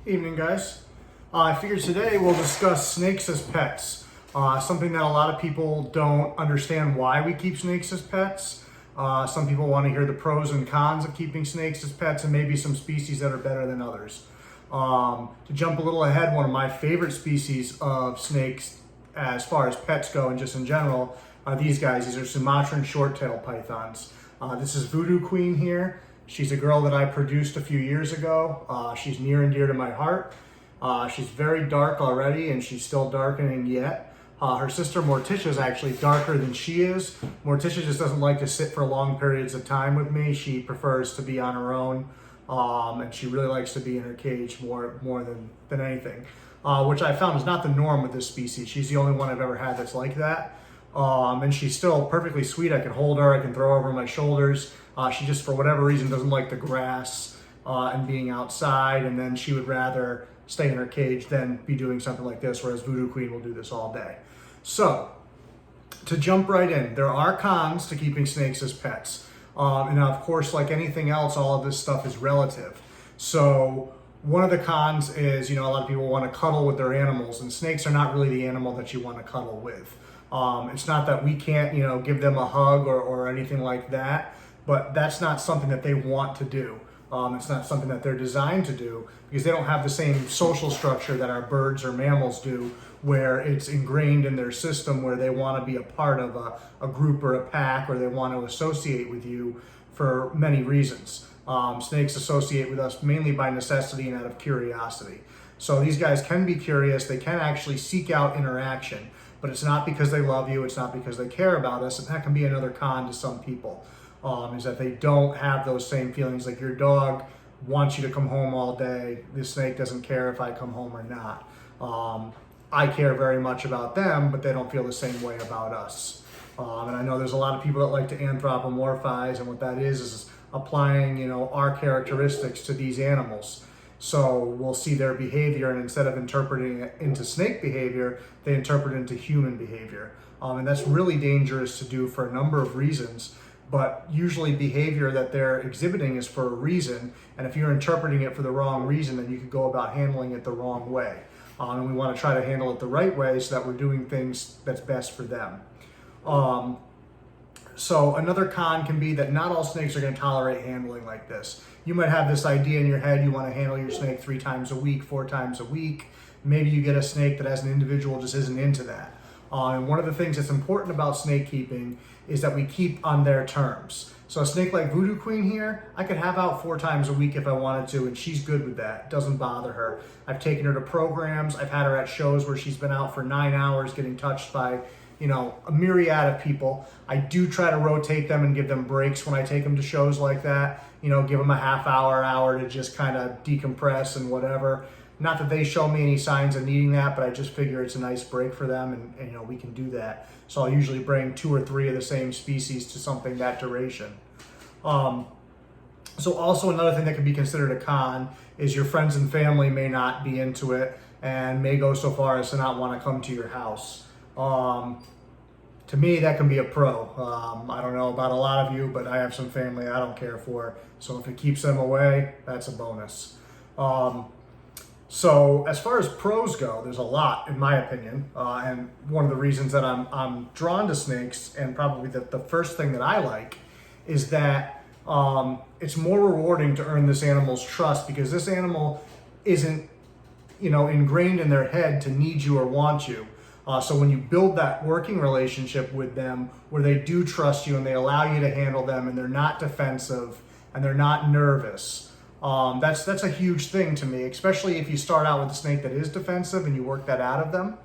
Evening, guys. I figured today we'll discuss snakes as pets. Something that a lot of people don't understand why we keep snakes as pets. Some people want to hear the pros and cons of keeping snakes as pets and maybe some species that are better than others. To jump a little ahead, one of my favorite species of snakes as far as pets go and just in general are these guys. These are Sumatran short-tailed pythons. This is Voodoo Queen here. She's a girl that I produced a few years ago. She's near and dear to my heart. She's very dark already, and she's still darkening yet. Her sister Morticia is actually darker than she is. Morticia just doesn't like to sit for long periods of time with me. She prefers to be on her own, and she really likes to be in her cage more than anything, which I found is not the norm with this species. She's the only one I've ever had that's like that. And she's still perfectly sweet. I can hold her, I can throw her over my shoulders. She just, for whatever reason, doesn't like the grass and being outside, and then she would rather stay in her cage than be doing something like this, whereas Voodoo Queen will do this all day. So, to jump right in, there are cons to keeping snakes as pets. And of course, like anything else, all of this stuff is relative. So, one of the cons is, a lot of people want to cuddle with their animals, and snakes are not really the animal that you want to cuddle with. It's not that we can't, give them a hug or anything like that, but that's not something that they want to do. It's not something that they're designed to do because they don't have the same social structure that our birds or mammals do, where it's ingrained in their system where they want to be a part of a group or a pack, or they want to associate with you for many reasons. Snakes associate with us mainly by necessity and out of curiosity. So these guys can be curious, they can actually seek out interaction, but it's not because they love you, it's not because they care about us, and that can be another con to some people. Is that they don't have those same feelings. Like your dog wants you to come home all day. This snake doesn't care if I come home or not. I care very much about them, but they don't feel the same way about us. And I know there's a lot of people that like to anthropomorphize, and what that is applying, our characteristics to these animals. So we'll see their behavior, and instead of interpreting it into snake behavior, they interpret it into human behavior. And that's really dangerous to do for a number of reasons. But usually behavior that they're exhibiting is for a reason, and if you're interpreting it for the wrong reason, then you could go about handling it the wrong way. And we want to try to handle it the right way so that we're doing things that's best for them. So another con can be that not all snakes are going to tolerate handling like this. You might have this idea in your head, you want to handle your snake 3 times a week, 4 times a week. Maybe you get a snake that as an individual just isn't into that. And one of the things that's important about snake keeping is that we keep on their terms. So a snake like Voodoo Queen here, I could have out 4 times a week if I wanted to, and she's good with that. It doesn't bother her. I've taken her to programs. I've had her at shows where she's been out for 9 hours getting touched by, a myriad of people. I do try to rotate them and give them breaks when I take them to shows like that. Give them a half hour to just kind of decompress and whatever. Not that they show me any signs of needing that, but I just figure it's a nice break for them, and we can do that. So I'll usually bring 2 or 3 of the same species to something that duration. So also another thing that could be considered a con is your friends and family may not be into it and may go so far as to not want to come to your house. To me, that can be a pro. I don't know about a lot of you, but I have some family I don't care for. So if it keeps them away, that's a bonus. So as far as pros go, there's a lot, in my opinion, and one of the reasons that I'm drawn to snakes, and probably the first thing that I like, is that it's more rewarding to earn this animal's trust, because this animal isn't, ingrained in their head to need you or want you. So when you build that working relationship with them, where they do trust you and they allow you to handle them, and they're not defensive and they're not nervous. That's a huge thing to me, especially if you start out with a snake that is defensive and you work that out of them.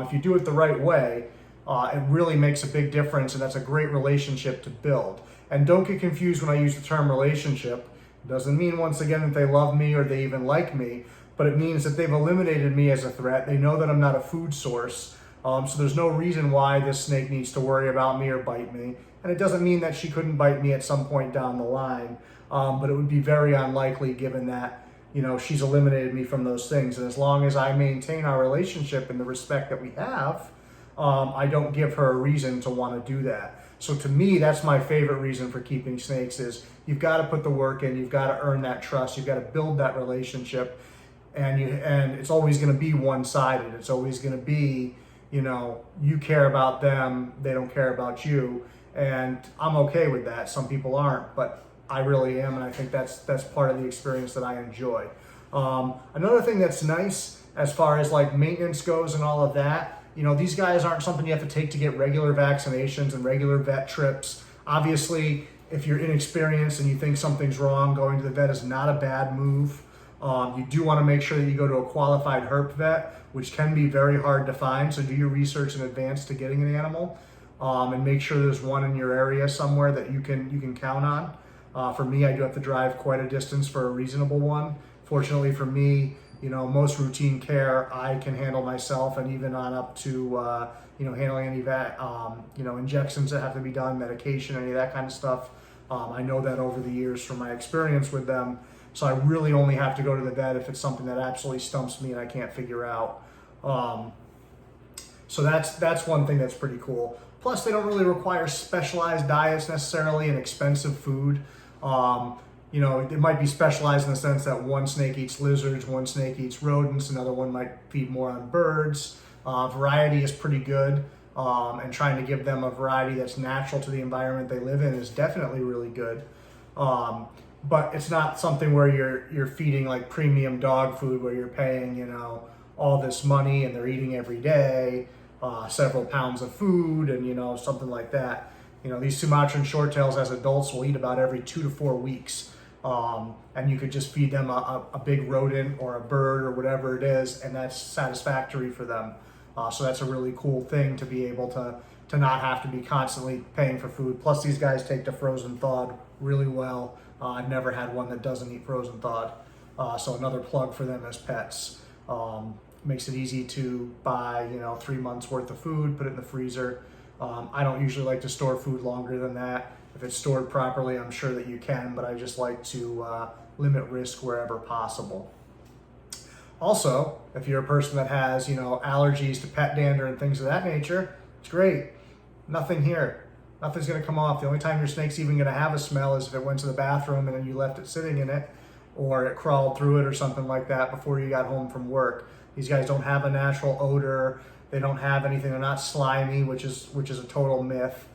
If you do it the right way, it really makes a big difference, and that's a great relationship to build. And don't get confused when I use the term relationship. It doesn't mean, once again, that they love me or they even like me, but it means that they've eliminated me as a threat. They know that I'm not a food source, so there's no reason why this snake needs to worry about me or bite me. And it doesn't mean that she couldn't bite me at some point down the line. But it would be very unlikely, given that, she's eliminated me from those things. And as long as I maintain our relationship and the respect that we have, I don't give her a reason to want to do that. So to me, that's my favorite reason for keeping snakes is you've got to put the work in, you've got to earn that trust, you've got to build that relationship. and it's always going to be one-sided. It's always going to be, you care about them, they don't care about you, and I'm okay with that. Some people aren't, but I really am, and I think that's part of the experience that I enjoy. Another thing that's nice as far as like maintenance goes and all of that, these guys aren't something you have to take to get regular vaccinations and regular vet trips. Obviously, if you're inexperienced and you think something's wrong, going to the vet is not a bad move. You do want to make sure that you go to a qualified herp vet, which can be very hard to find. So do your research in advance to getting an animal, and make sure there's one in your area somewhere that you can count on. For me, I do have to drive quite a distance for a reasonable one. Fortunately for me, most routine care I can handle myself, and even on up to handling any injections that have to be done, medication, any of that kind of stuff. I know that over the years from my experience with them. So I really only have to go to the vet if it's something that absolutely stumps me and I can't figure out. So that's one thing that's pretty cool. Plus, they don't really require specialized diets necessarily and expensive food. It might be specialized in the sense that one snake eats lizards, one snake eats rodents, another one might feed more on birds. Variety is pretty good, and trying to give them a variety that's natural to the environment they live in is definitely really good. But it's not something where you're feeding like premium dog food where you're paying, all this money and they're eating every day, several pounds of food and, something like that. These Sumatran shorttails as adults will eat about every 2 to 4 weeks. And you could just feed them a big rodent or a bird or whatever it is, and that's satisfactory for them. So that's a really cool thing to be able to not have to be constantly paying for food. Plus, these guys take to frozen thawed really well. I've never had one that doesn't eat frozen thawed. So another plug for them as pets. Makes it easy to buy, 3 months worth of food, put it in the freezer. I don't usually like to store food longer than that. If it's stored properly, I'm sure that you can, but I just like to limit risk wherever possible. Also, if you're a person that has, allergies to pet dander and things of that nature, it's great. Nothing here. Nothing's going to come off. The only time your snake's even going to have a smell is if it went to the bathroom and then you left it sitting in it, or it crawled through it or something like that before you got home from work. These guys don't have a natural odor. They don't have anything. They're not slimy, which is a total myth.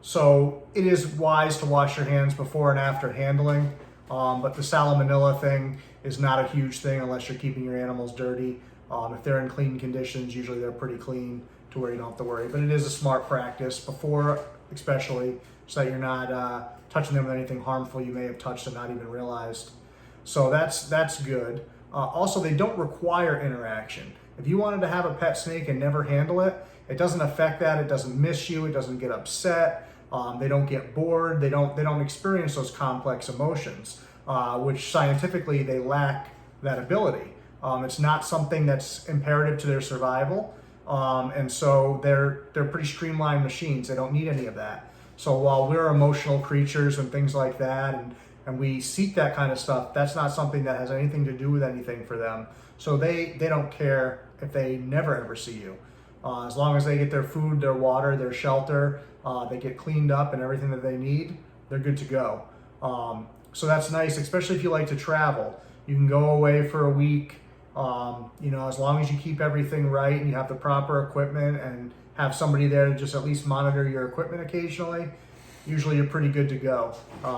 So it is wise to wash your hands before and after handling. But the salmonella thing is not a huge thing unless you're keeping your animals dirty. If they're in clean conditions, usually they're pretty clean to where you don't have to worry. But it is a smart practice before, especially, so that you're not touching them with anything harmful you may have touched and not even realized. So that's good. Also, they don't require interaction. If you wanted to have a pet snake and never handle it, it doesn't affect that. It doesn't miss you. It doesn't get upset. They don't get bored. They don't experience those complex emotions, which scientifically they lack that ability. It's not something that's imperative to their survival, and so they're pretty streamlined machines. They don't need any of that. So while we're emotional creatures and things like that, and we seek that kind of stuff, that's not something that has anything to do with anything for them. So they don't care if they never ever see you. As long as they get their food, their water, their shelter, they get cleaned up and everything that they need, they're good to go. So that's nice, especially if you like to travel. You can go away for a week, as long as you keep everything right and you have the proper equipment and have somebody there to just at least monitor your equipment occasionally, usually you're pretty good to go.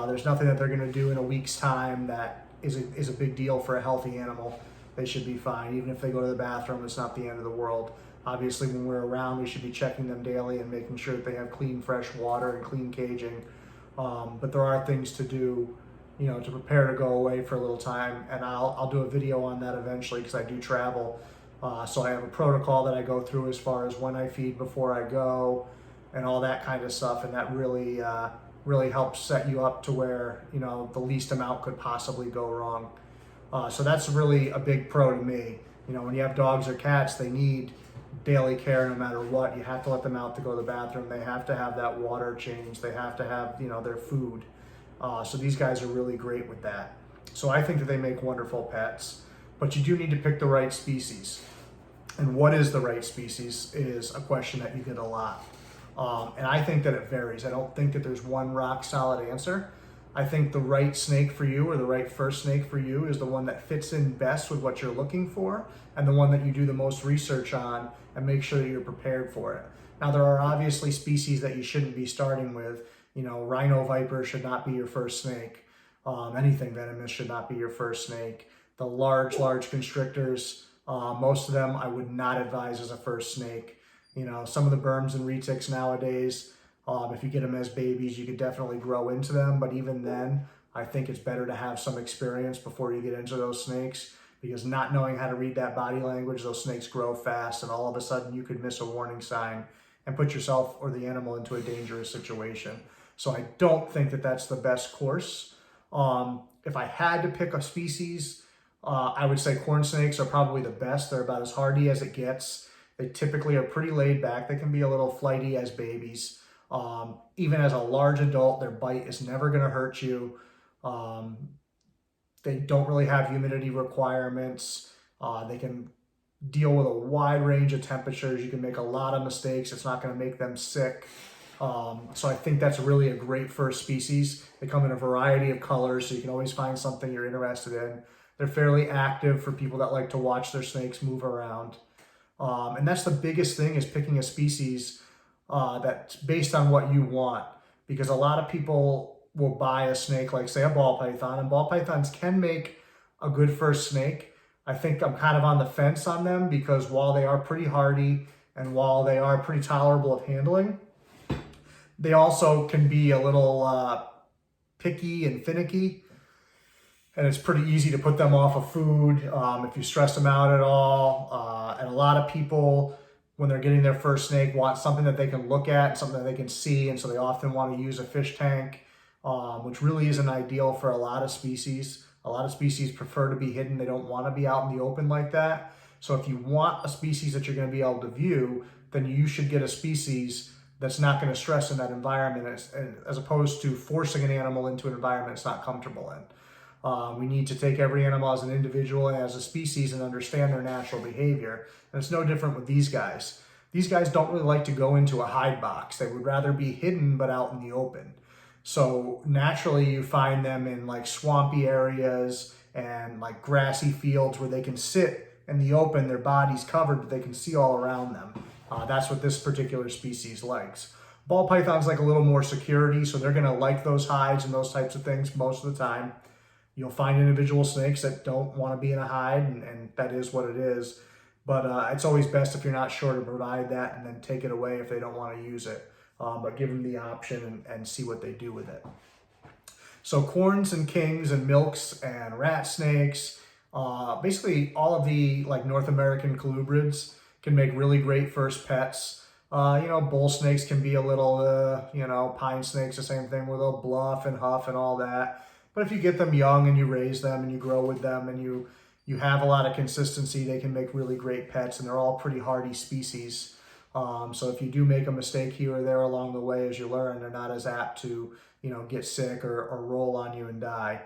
There's nothing that they're gonna do in a week's time that is a big deal for a healthy animal. They should be fine. Even if they go to the bathroom, it's not the end of the world. Obviously, when we're around, we should be checking them daily and making sure that they have clean, fresh water and clean caging. But there are things to do, to prepare to go away for a little time. And I'll do a video on that eventually because I do travel. So I have a protocol that I go through as far as when I feed before I go and all that kind of stuff. And that really helps set you up to where, the least amount could possibly go wrong. So that's really a big pro to me. When you have dogs or cats, they need daily care no matter what. You have to let them out to go to the bathroom. They have to have that water changed. They have to have, their food. So these guys are really great with that. So I think that they make wonderful pets, but you do need to pick the right species. And what is the right species is a question that you get a lot. And I think that it varies. I don't think that there's one rock solid answer. I think the right snake for you, or the right first snake for you, is the one that fits in best with what you're looking for, and the one that you do the most research on and make sure that you're prepared for it. Now, there are obviously species that you shouldn't be starting with. You know, rhino viper should not be your first snake. Anything venomous should not be your first snake. The large constrictors, most of them I would not advise as a first snake. You know, some of the berms and retics nowadays, if you get them as babies, you could definitely grow into them. But even then, I think it's better to have some experience before you get into those snakes, because not knowing how to read that body language, those snakes grow fast, and all of a sudden you could miss a warning sign and put yourself or the animal into a dangerous situation. So I don't think that that's the best course. If I had to pick a species, I would say corn snakes are probably the best. They're about as hardy as it gets. They typically are pretty laid back. They can be a little flighty as babies. Even as a large adult, their bite is never going to hurt you. They don't really have humidity requirements. They can deal with a wide range of temperatures. You can make a lot of mistakes. It's not going to make them sick. So I think that's really a great first species. They come in a variety of colors, so you can always find something you're interested in. They're fairly active for people that like to watch their snakes move around. And that's the biggest thing, is picking a species that's based on what you want. Because a lot of people will buy a snake, like say a ball python, and ball pythons can make a good first snake. I think I'm kind of on the fence on them, because while they are pretty hardy and while they are pretty tolerable of handling, they also can be a little picky and finicky. And it's pretty easy to put them off of food if you stress them out at all. And a lot of people, when they're getting their first snake, want something that they can look at, something that they can see. And so they often want to use a fish tank, which really isn't ideal for a lot of species. A lot of species prefer to be hidden. They don't want to be out in the open like that. So if you want a species that you're going to be able to view, then you should get a species that's not going to stress in that environment, as opposed to forcing an animal into an environment it's not comfortable in. We need to take every animal as an individual and as a species and understand their natural behavior. And it's no different with these guys. These guys don't really like to go into a hide box. They would rather be hidden but out in the open. So naturally you find them in like swampy areas and like grassy fields where they can sit in the open, their body's covered, but they can see all around them. That's what this particular species likes. Ball pythons like a little more security, so they're gonna like those hides and those types of things most of the time. You'll find individual snakes that don't want to be in a hide, and that is what it is. But it's always best, if you're not sure, to provide that and then take it away if they don't want to use it. But give them the option and see what they do with it. So corns and kings and milks and rat snakes, basically all of the like North American colubrids can make really great first pets. Bull snakes can be a little, pine snakes, the same thing, where they'll bluff and huff and all that. But if you get them young and you raise them and you grow with them and you have a lot of consistency, they can make really great pets, and they're all pretty hardy species. So if you do make a mistake here or there along the way as you learn, they're not as apt to, get sick or roll on you and die.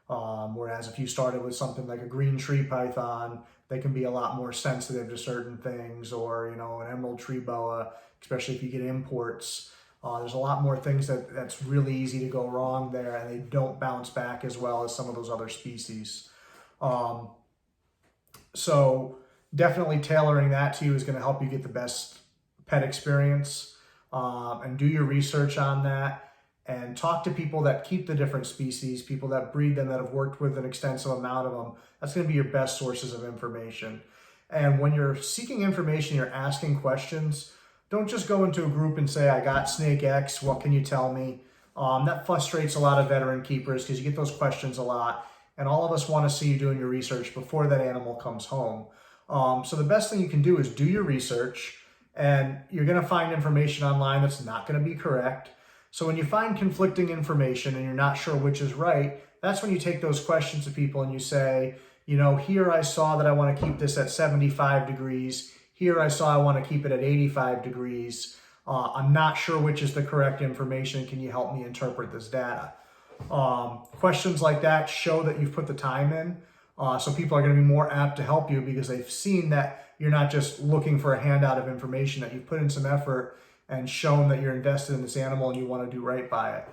Whereas if you started with something like a green tree python, they can be a lot more sensitive to certain things, or, an emerald tree boa, especially if you get imports. There's a lot more things that's really easy to go wrong there, and they don't bounce back as well as some of those other species. So definitely tailoring that to you is going to help you get the best pet experience, and do your research on that, and talk to people that keep the different species, people that breed them, that have worked with an extensive amount of them. That's going to be your best sources of information. And when you're seeking information, you're asking questions. Don't just go into a group and say, I got snake X, what can you tell me? That frustrates a lot of veteran keepers, because you get those questions a lot, and all of us want to see you doing your research before that animal comes home. So the best thing you can do is do your research, and you're going to find information online that's not going to be correct. So when you find conflicting information and you're not sure which is right, that's when you take those questions to people and you say, here I saw that I want to keep this at 75 degrees. Here I saw I want to keep it at 85 degrees. I'm not sure which is the correct information. Can you help me interpret this data? Questions like that show that you've put the time in. So people are going to be more apt to help you, because they've seen that you're not just looking for a handout of information, that you've put in some effort and shown that you're invested in this animal and you want to do right by it.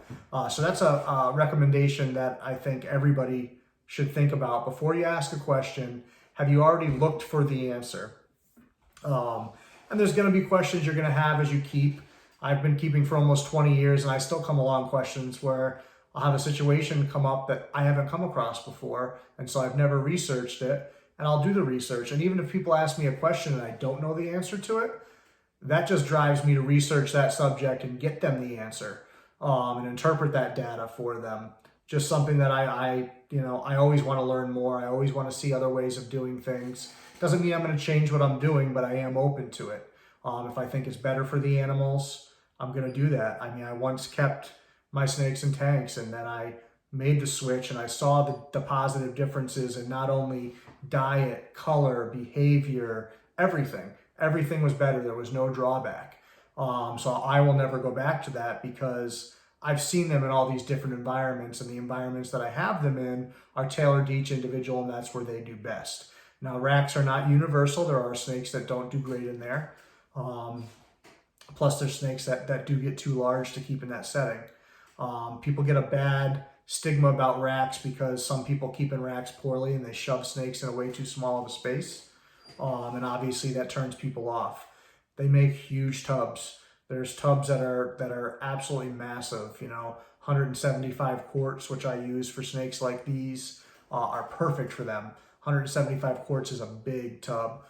So that's a recommendation that I think everybody should think about. Before you ask a question, have you already looked for the answer? And there's going to be questions you're going to have as you keep. I've been keeping for almost 20 years, and I still come along questions where I'll have a situation come up that I haven't come across before, and so I've never researched it, and I'll do the research. And even if people ask me a question and I don't know the answer to it, that just drives me to research that subject and get them the answer, and interpret that data for them. Just something that I always want to learn more. I always want to see other ways of doing things. Doesn't mean I'm going to change what I'm doing, but I am open to it. If I think it's better for the animals, I'm going to do that. I mean, I once kept my snakes in tanks, and then I made the switch, and I saw the positive differences in not only diet, color, behavior, everything. Everything was better. There was no drawback. So I will never go back to that, because I've seen them in all these different environments, and the environments that I have them in are tailored to each individual, and that's where they do best. Now, racks are not universal. There are snakes that don't do great in there. Plus, there's snakes that do get too large to keep in that setting. People get a bad stigma about racks because some people keep in racks poorly and they shove snakes in a way too small of a space. And obviously that turns people off. They make huge tubs. There's tubs that are absolutely massive, 175 quarts, which I use for snakes like these, are perfect for them. 175 quarts is a big tub.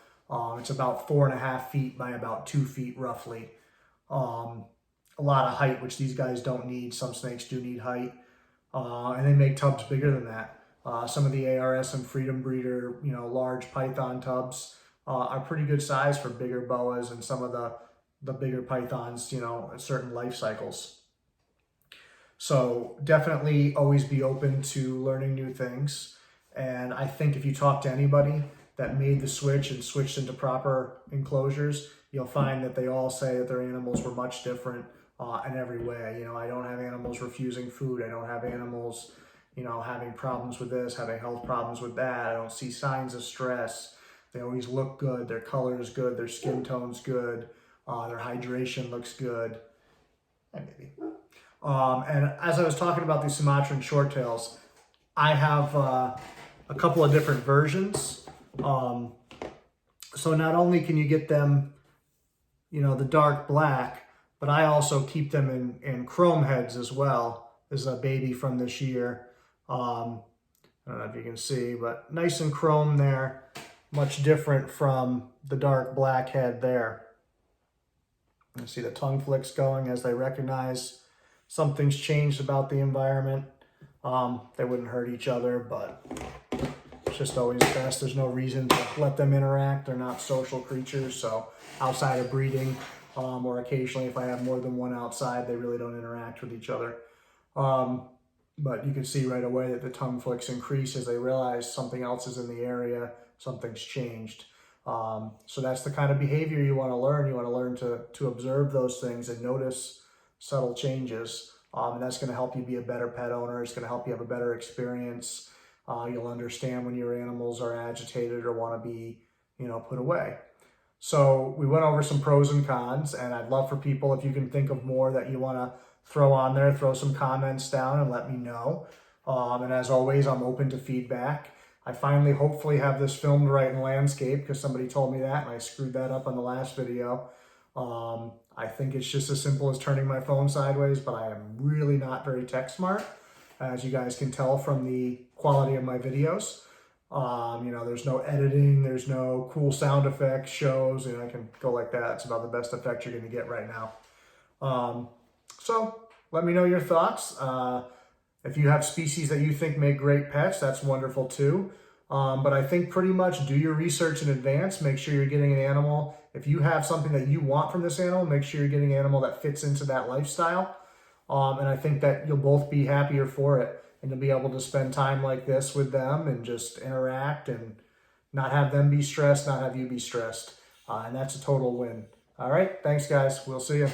It's about 4.5 feet by about 2 feet roughly. A lot of height, which these guys don't need. Some snakes do need height. And they make tubs bigger than that. Some of the ARS and Freedom Breeder, large python tubs are pretty good size for bigger boas and some of the bigger pythons, at certain life cycles. So definitely always be open to learning new things. And I think if you talk to anybody that made the switch and switched into proper enclosures, you'll find that they all say that their animals were much different in every way. I don't have animals refusing food. I don't have animals, having problems with this, having health problems with that. I don't see signs of stress. They always look good. Their color is good. Their skin tone's good. Their hydration looks good. Maybe. And as I was talking about these Sumatran shorttails, I have a couple of different versions. So not only can you get them, the dark black, but I also keep them in chrome heads as well. This is a baby from this year. I don't know if you can see, but nice and chrome there. Much different from the dark black head there. You see the tongue flicks going as they recognize something's changed about the environment. They wouldn't hurt each other, but it's just always best. There's no reason to let them interact. They're not social creatures, so outside of breeding, or occasionally if I have more than one outside, they really don't interact with each other. But you can see right away that the tongue flicks increase as they realize something else is in the area, something's changed. So that's the kind of behavior you want to learn. You want to learn to observe those things and notice subtle changes. And that's going to help you be a better pet owner. It's going to help you have a better experience. You'll understand when your animals are agitated or want to be, put away. So we went over some pros and cons, and I'd love for people, if you can think of more that you want to throw on there, throw some comments down and let me know. And as always, I'm open to feedback. I finally, hopefully, have this filmed right in landscape because somebody told me that and I screwed that up on the last video. I think it's just as simple as turning my phone sideways, but I am really not very tech smart, as you guys can tell from the quality of my videos. There's no editing, there's no cool sound effects, shows, and I can go like that. It's about the best effect you're going to get right now. So let me know your thoughts. If you have species that you think make great pets, that's wonderful too. But I think pretty much do your research in advance. Make sure you're getting an animal. If you have something that you want from this animal, make sure you're getting an animal that fits into that lifestyle. And I think that you'll both be happier for it. And you'll be able to spend time like this with them and just interact and not have them be stressed, not have you be stressed. And that's a total win. All right, thanks guys. We'll see you.